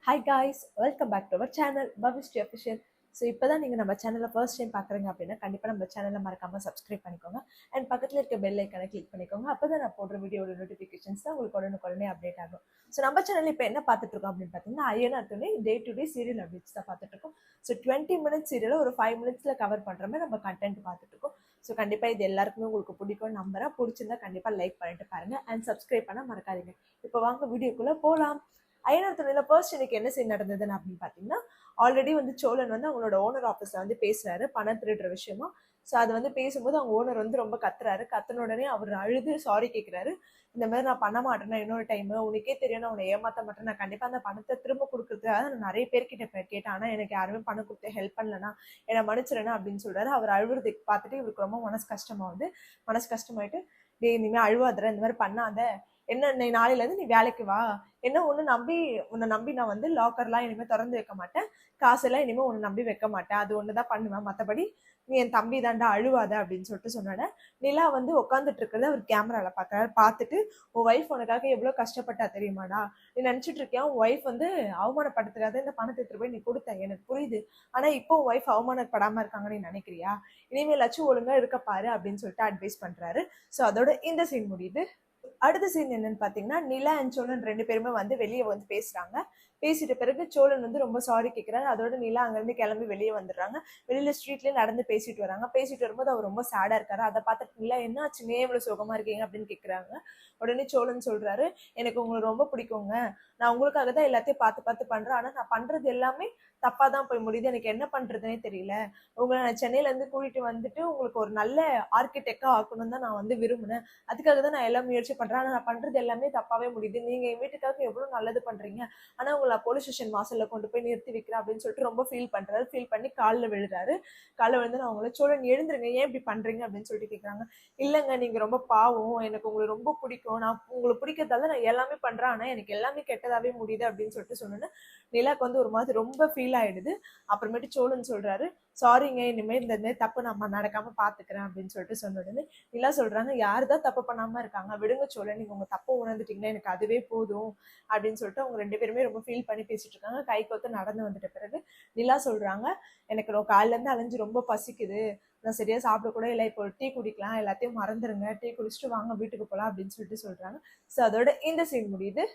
Hi guys, welcome back to our channel Bhavishti Official. So இப்போ தான் நீங்கள் நம்ம சேனலை ஃபர்ஸ்ட் டைம் பார்க்குறீங்க அப்படின்னா கண்டிப்பாக நம்ம சேனலை மறக்காமல் சப்ஸ்கிரைப் பண்ணிக்கோங்க அண்ட் பக்கத்தில் இருக்க பெல் ஐக்கானை கிளிக் பண்ணிக்கோங்க. அப்போ தான் நான் போடுற வீடியோட நோட்டிஃபிகேஷன்ஸ் தான் உங்களுக்கு உடனுக்குடனே அப்டேட் ஆகும். ஸோ நம்ம சேனல் இப்போ என்ன பார்த்துட்டு இருக்கோம் அப்படின்னு பார்த்தீங்கன்னா ஐயனார் துணை day to day serial updates தான் பார்த்துட்டு இருக்கோம். ஸோ 20 மினிட்ஸ் சீரியலை ஒரு 5 மினிட்ஸில் கவர் பண்ணுற மாதிரி நம்ம கண்டென்ட் பார்த்துட்டு இருக்கோம். ஸோ கண்டிப்பாக இது எல்லாருக்குமே உங்களுக்கு பிடிக்கும் நம்புறேன். பிடிச்சிருந்தா கண்டிப்பாக லைக் பண்ணிட்டு பாருங்க அண்ட் சப்ஸ்கிரைப் பண்ண மறக்காதீங்க. இப்போ வாங்க வீடியோக்குள்ளே போகலாம். ஐயனார் துணையில ஃபர்ஸ்ட் எனக்கு என்ன சீன் நடந்ததுன்னு அப்படின்னு பார்த்தீங்கன்னா, ஆல்ரெடி வந்து சோழன் வந்து அவங்களோட ஓனர் ஆஃபீஸில் வந்து பேசுறாரு பணம் திருடுற விஷயமா. ஸோ அது வந்து பேசும்போது அவங்க ஓனர் வந்து ரொம்ப கத்துறாரு. கத்துன உடனே அவர் அழுது சாரி கேட்குறாரு. இந்த மாதிரி நான் பண்ண மாட்டேன்னா இன்னொரு டைம் உனக்கே தெரியும் நான் உன்னை ஏமாற்ற மாட்டேன், நான் கண்டிப்பாக அந்த பணத்தை திரும்ப கொடுக்குறதுக்காக நான் நிறைய பேர்கிட்ட கேட்டேன், ஆனால் எனக்கு யாருமே பணம் கொடுத்து ஹெல்ப் பண்ணலனா என்னை மன்னிச்சிடணும் அப்படின்னு சொல்றாரு. அவர் அழுவுறதுக்கு பார்த்துட்டு இவருக்கு ரொம்ப மனசு கஷ்டமாயிட்டு டே இனிமேல் அழுவாதுற, இந்த மாதிரி பண்ணாத, என்ன நீ நாளையிலேருந்து நீ வேலைக்கு வா, என்ன உன்னை நம்பி நான் வந்து லாக்கர்லாம் இனிமேல் திறந்து வைக்க மாட்டேன், காசெல்லாம் இனிமேல் உன்னை நம்பி வைக்க மாட்டேன், அது ஒன்று தான் பண்ணுவேன், மற்றபடி நீ என் தம்பி தாண்டா அழுவாத அப்படின்னு சொல்லிட்டு சொன்னாட. நிலா வந்து உட்காந்துட்டு இருக்கிறத அவர் கேமராவில் பார்க்குறாரு. பார்த்துட்டு உன் ஒய்ஃப் உனக்காக எவ்வளோ கஷ்டப்பட்டா தெரியுமாடா, நீ நினச்சிட்டு இருக்கியா உன் ஒய்ஃப் வந்து அவமானப்படுத்துக்காத இந்த பணத்தை எடுத்துட்டு போய் நீ கொடுத்த, எனக்கு புரியுது, ஆனால் இப்போ உன் ஒய்ஃப் அவமானப்படாமல் இருக்காங்கன்னு நீ நினைக்கிறியா, இனிமேலாச்சும் ஒழுங்காக இருக்க பாரு அப்படின்னு சொல்லிட்டு அட்வைஸ் பண்ணுறாரு. ஸோ அதோட இந்த சீன் முடியுது. அடுத்த சீன் என்னன்னு பாத்தீங்கன்னா, நிலா அண்ட் சோழன் 2 பேருமே வந்து வெளியே வந்து பேசுறாங்க. பேசிட்ட பிறகு சோழன் வந்து ரொம்ப சாரி கேட்கிறாரு. அதோட நிலா அங்கிருந்து கிளம்பி வெளியே வந்துடுறாங்க. வெளியில ஸ்ட்ரீட்லயே நடந்து பேசிட்டு வராங்க. பேசிட்டு வரும்போது அவர் ரொம்ப சேடா இருக்காரு. அதை பார்த்துட்டு நிலா என்ன ஆச்சுன்னே இவ்வளவு சுகமா இருக்கீங்க அப்படின்னு கேட்கிறாங்க. உடனே சோழன் சொல்றாரு, எனக்கு உங்களை ரொம்ப பிடிக்குங்க, நான் உங்களுக்காக தான் எல்லாத்தையும் பார்த்து பார்த்து பண்றேன், ஆனா நான் பண்றது எல்லாமே தப்பா தான் போய் முடியுது, எனக்கு என்ன பண்றதுனே தெரியல, உங்களை நான் சென்னையில இருந்து கூட்டிட்டு வந்துட்டு உங்களுக்கு ஒரு நல்ல ஆர்கிடெக்டா ஆக்கணும் தான் நான் வந்து விரும்பினேன், அதுக்காக தான் நான் எல்லாம் முயற்சி பண்றேன், ஆனா நான் பண்றது எல்லாமே தப்பாவே முடியுது, நீங்க என் வீட்டுக்காக எவ்வளவு நல்லது பண்றீங்க, ஆனா உங்களை போலீஸ் ஸ்டேஷன் வாசல்ல கொண்டு போய் நிறுத்தி வைக்கிறேன் அப்படின்னு சொல்லிட்டு ரொம்ப ஃபீல் பண்றாரு. ஃபீல் பண்ணி காலில் விழுறாரு. காலில் விழுந்து நான் அவங்கள சோழன் எழுந்துருங்க, ஏன் இப்படி பண்றீங்க அப்படின்னு சொல்லிட்டு கேட்குறாங்க. இல்லைங்க நீங்க ரொம்ப பாவம், எனக்கு உங்களை ரொம்ப பிடிக்கும், நான் உங்களுக்கு பிடிக்கிறதால நான் எல்லாமே பண்றேன், ஆனா எனக்கு எல்லாமே கெட்டதாவே முடியுது அப்படின்னு சொல்லிட்டு சொன்னேன்னு நிலாக்கு வந்து ஒரு மாதிரி ரொம்ப ஃபீல் ஆயிடுது. அப்புறமேட்டு சோழன் சொல்றாரு, சாரிங்க இனிமேல் இந்த மாதிரி தப்பு நம்ம நடக்காம பாத்துக்கிறேன் அப்படின்னு சொல்லிட்டு சொன்ன உடனே நிலா சொல்றாங்க, யாருதான் தப்பு பண்ணாம இருக்காங்க, விடுங்க சோழன், நீங்க உங்க தப்பு உணர்ந்துட்டீங்கன்னா எனக்கு அதுவே போதும் அப்படின்னு சொல்லிட்டு அவங்க 2 பேருமே ரொம்ப ஃபீல் பண்ணி பேசிட்டு இருக்காங்க. கை கோத்து நடந்து வந்துட்ட பிறகு நிலா சொல்றாங்க, எனக்கு காலையில இருந்து அலைஞ்சு ரொம்ப பசிக்குது, நான் சரியா சாப்பிட கூட இல்லை, இப்போ டீ குடிக்கலாம், எல்லாத்தையும் மறந்துருங்க, டீ குடிச்சிட்டு வாங்க வீட்டுக்கு போகலாம் அப்படின்னு சொல்லிட்டு சொல்றாங்க. ஸோ அதோட இந்த சீன் முடியுது.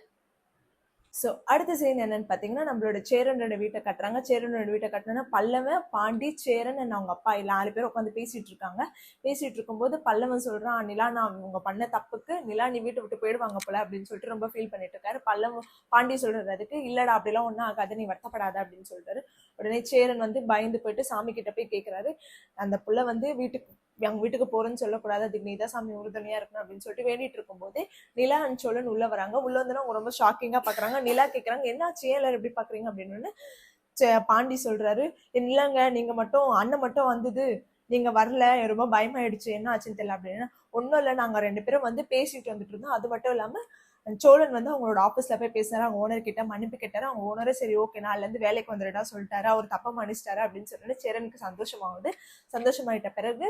ஸோ அடுத்த சீன் என்னன்னு பார்த்தீங்கன்னா, நம்மளோட சேரனோட வீட்டை கட்டுறாங்க. சேரனோட வீட்டை கட்டினா பல்லவன், பாண்டி, சேரன் அவங்க அப்பா 4 பேர் உட்காந்து பேசிட்டு இருக்காங்க. பேசிட்டு இருக்கும்போது பல்லவன் சொல்றான், நிலா நான் உங்க பண்ண தப்புக்கு நிலா நீ வீட்டை விட்டு போயிடுவாங்க போல அப்படின்னு சொல்லிட்டு ரொம்ப ஃபீல் பண்ணிட்டு இருக்காரு. பாண்டி சொல்றது அதுக்கு, இல்லடா அப்படிலாம் ஒன்றும் ஆகாது, நீ வருத்தப்படாத அப்படின்னு சொல்றாரு. உடனே சேரன் வந்து பயந்து போயிட்டு சாமி கிட்ட போய் கேட்கிறாரு, அந்த புள்ள வந்து அவங்க வீட்டுக்கு போறேன்னு சொல்லக்கூடாது, அதுக்கு நீதான் சாமி உறுதுணையா இருக்கணும் அப்படின்னு சொல்லிட்டு வேண்டிட்டு இருக்கும்போதே நிலா அண்ட் சோழன் உள்ள வராங்க. உள்ள வந்து அவங்க ரொம்ப ஷாக்கிங்கா பாக்குறாங்க. நிலா கேட்கறாங்க, என்னாச்சு ஏன் எல்லாரும் எப்படி பாக்குறீங்க அப்படின்னு. பாண்டி சொல்றாரு, இல்லைங்க நீங்க மட்டும் அண்ணன் மட்டும் வந்தது, நீங்க வரல, ரொம்ப பயமாயிடுச்சு, என்ன ஆச்சுன்னு தெரியல அப்படின்னு. ஒன்னும் இல்லை, நாங்க 2 பேரும் வந்து பேசிட்டு வந்துட்டு இருந்தோம், அது மட்டும் இல்லாம சோழன் வந்து அவங்களோட ஆபீஸ்ல போய் பேசினாரு, அவங்க ஓனர் கிட்ட மன்னிப்பு கேட்டாரு. அவங்க ஓனரே சரி ஓகே நாள்ல இருந்து வேலைக்கு வந்துடா சொல்லிட்டாரு, அவர் தப்பா மன்னிச்சிட்டாரு அப்படின்னு சொல்லிட்டு சேரனுக்கு சந்தோஷமாகுது. சந்தோஷமாயிட்ட பிறகு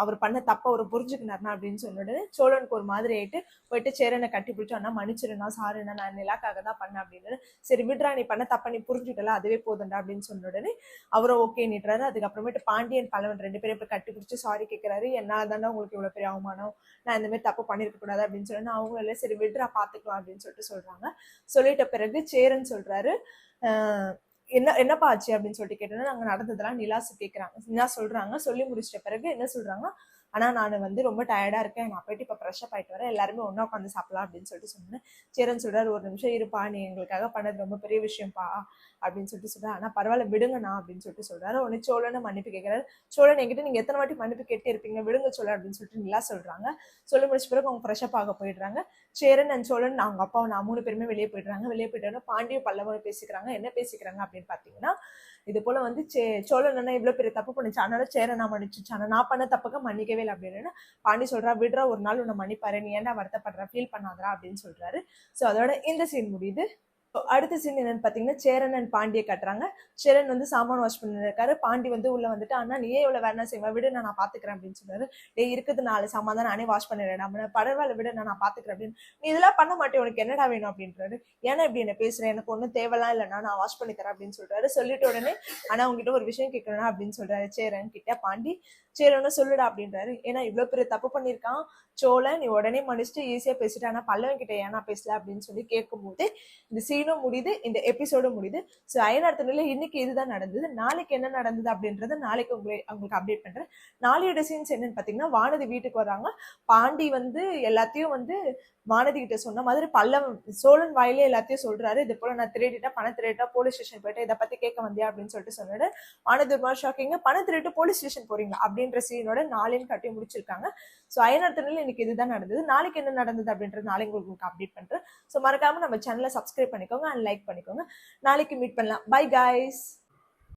அவர் பண்ண தப்ப அவர் புரிஞ்சுக்கினார்னா அப்படின்னு சொன்னோட சோழனுக்கு ஒரு மாதிரி ஆயிட்டு போயிட்டு சேரனை கட்டி பிடிச்சோம், அண்ணா மன்னிச்சிருந்தா, சாரிண்ணா, நான் நிலாக்காக தான் பண்ணேன் அப்படின்னு. சரி விட்ரா, நீ பண்ண தப்ப நீ புரிஞ்சுட்டல, அதுவே போதுண்டா அப்படின்னு சொன்ன உடனே அவரும் ஓகே நிட்டுறாரு. அதுக்கப்புறமேட்டு பாண்டியன் பல்லவன் 2 பேரும் போய் கட்டி பிடிச்சி சாரி கேட்கிறாரு, என்னால தானே உங்களுக்கு இவ்வளவு பெரிய அவமானம், நான் இந்த மாதிரி தப்பு பண்ணிருக்க கூடாது அப்படின்னு சொன்னா அவங்கள சரி விட்ரா பாத்துக்கலாம் அப்படின்னு சொல்லிட்டு சொல்றாங்க. சொல்லிட்ட பிறகு சேரன் சொல்றாரு, என்னப்பா ஆச்சு அப்படின்னு சொல்லிட்டு கேட்டோன்னா நாங்க நடந்ததெல்லாம் நிலாசு கேட்கறாங்க. நிலா சொல்றாங்க. சொல்லி முடிச்சிட்ட பிறகு என்ன சொல்றாங்க, ஆனா நான் வந்து ரொம்ப டயர்டா இருக்கேன், நான் போயிட்டு இப்ப ஃப்ரெஷ் அப் ஆயிட்டு வரேன், எல்லாருமே ஒன்னா உட்காந்து சாப்பிடலாம் அப்படின்னு சொல்லிட்டு சொன்னேன். சேரன் சொல்றாரு, ஒரு நிமிஷம் இருப்பா, நீ எங்களுக்காக பண்ணது ரொம்ப பெரிய விஷயம்ப்பா அப்படின்னு சொல்லிட்டு சொல்றாரு. ஆனா பரவாயில்ல விடுங்கண்ணா அப்படின்னு சொல்லிட்டு சொல்றாரு. உடனே சோழனை மன்னிப்பு கேட்கிறாரு. சோழன் என்கிட்ட நீங்க எத்தனை வாட்டி மன்னிப்பு கேட்டு இருப்பீங்க, விடுங்க சோழன் அப்படின்னு சொல்லிட்டு நிலா சொல்றாங்க. சொல்லி முடிச்ச பிறகு அவங்க ஃப்ரெஷ் அப் ஆக போயிடுறாங்க. சேரன் அண்ட் சோழன் அவங்க அப்பா நான் 3 பேருமே வெளியே போயிடுறாங்க. வெளியே போயிட்டோன்னா பாண்டியும் பல்லவனும் பேசிக்கிறாங்க. என்ன பேசிக்கிறாங்க அப்படின்னு பாத்தீங்கன்னா, இது போல வந்து சோழன் என்ன இவ்வளவு பெரிய தப்பு பண்ணிச்சு, அதனால சேரன் நான் மன்னிச்சுச்சு, ஆனா நான் பண்ண தப்புக்கு மன்னிக்கவே இல்லை அப்படின்னு. பாண்டி சொல்றா, விடுறா, ஒரு நாள் உன்னை மன்னிப்பாரு, நீ ஏன்டா வருத்தப்படுற, ஃபீல் பண்ணாதரா அப்படின்னு சொல்றாரு. ஸோ அதோட இந்த சீன் முடியுது. அடுத்த சீன் என்னன்னு பாத்தீங்கன்னா சேரன் அண்ட் பாண்டியை கட்டுறாங்க. சேரன் வந்து சாமான் வாஷ் பண்ணி இருக்காரு. பாண்டி வந்து உள்ள வந்துட்டு அண்ணா நீயே இவ்வளவு வேணா செய்வா விடு நான் பாத்துக்கிறேன் அப்படின்னு சொல்றாரு. இருக்குது 4 சாமான் தான் நானே வாஷ் பண்ணிடுறேன் நம்ம பரவாயில்ல விடு நான் பாத்துக்கிறேன் அப்படின்னு. நீ இதெல்லாம் பண்ண மாட்டேன் உனக்கு என்னடா வேணும் அப்படின்றாரு. ஏன்னா இப்படி என்ன பேசுறேன் எனக்கு ஒன்னும் தேவைலாம் இல்லைன்னா நான் வாஷ் பண்ணி தரேன் அப்படின்னு சொல்றாரு. சொல்லிட்டு உடனே ஆனா உங்ககிட்ட ஒரு விஷயம் கேட்கணும் அப்படின்னு சொல்றாரு சேரன் கிட்ட பாண்டி. சேரன்னு சொல்லுடா அப்படின்றாரு. ஏன்னா இவ்வளவு பெரிய தப்பு பண்ணிருக்கான் சோழ நீ உடனே மன்னிச்சுட்டு ஈஸியா பேசிட்டு ஆனா பல்லவன் கிட்ட ஏன்னா பேசல அப்படின்னு சொல்லி கேட்கும் போது இந்த சீனும் முடியுது இந்த எபிசோடும் முடியுது. ஸோ அயனார்த்தனில இன்னைக்கு இதுதான் நடந்தது. நாளைக்கு என்ன நடந்தது அப்படின்றத நாளைக்கு உங்களுக்கு அப்டேட் பண்றேன். நாளையோட சீன்ஸ் என்னன்னு பாத்தீங்கன்னா வானதி வீட்டுக்கு வர்றாங்க. பாண்டி வந்து எல்லாத்தையும் வந்து வானதி கிட்ட சொன்ன மாதிரி பல்லவன் சோழன் வாயிலே எல்லாத்தையும் சொல்றாரு. இது போல நான் திருடிட்டா பணம் திருடிட்டா போலீஸ் ஸ்டேஷன் போயிட்டு இதை பத்தி கேட்க வந்தியா அப்படின்னு சொல்லிட்டு சொன்னாரு. வானதி ஒரு மாதிரி ஷாக்கிங்க பணம் திருட்டு போலீஸ் ஸ்டேஷன் போறீங்களா அப்படின்ற சீனோட நாளைன்னு கட்டி முடிச்சிருக்காங்க. ஸோ அயனார்த்தனில இன்னைக்கு இதுதான் நடந்தது. நாளைக்கு என்ன நடந்தது அப்படின்றது நாளைக்கு உங்களுக்கு அப்டேட் பண்றேன். ஸோ மறக்காம நம்ம சேனலை சப்ஸ்கிரைப் பண்ணிக்கோங்க அண்ட் லைக் பண்ணிக்கோங்க. நாளைக்கு மீட் பண்ணலாம். Bye guys.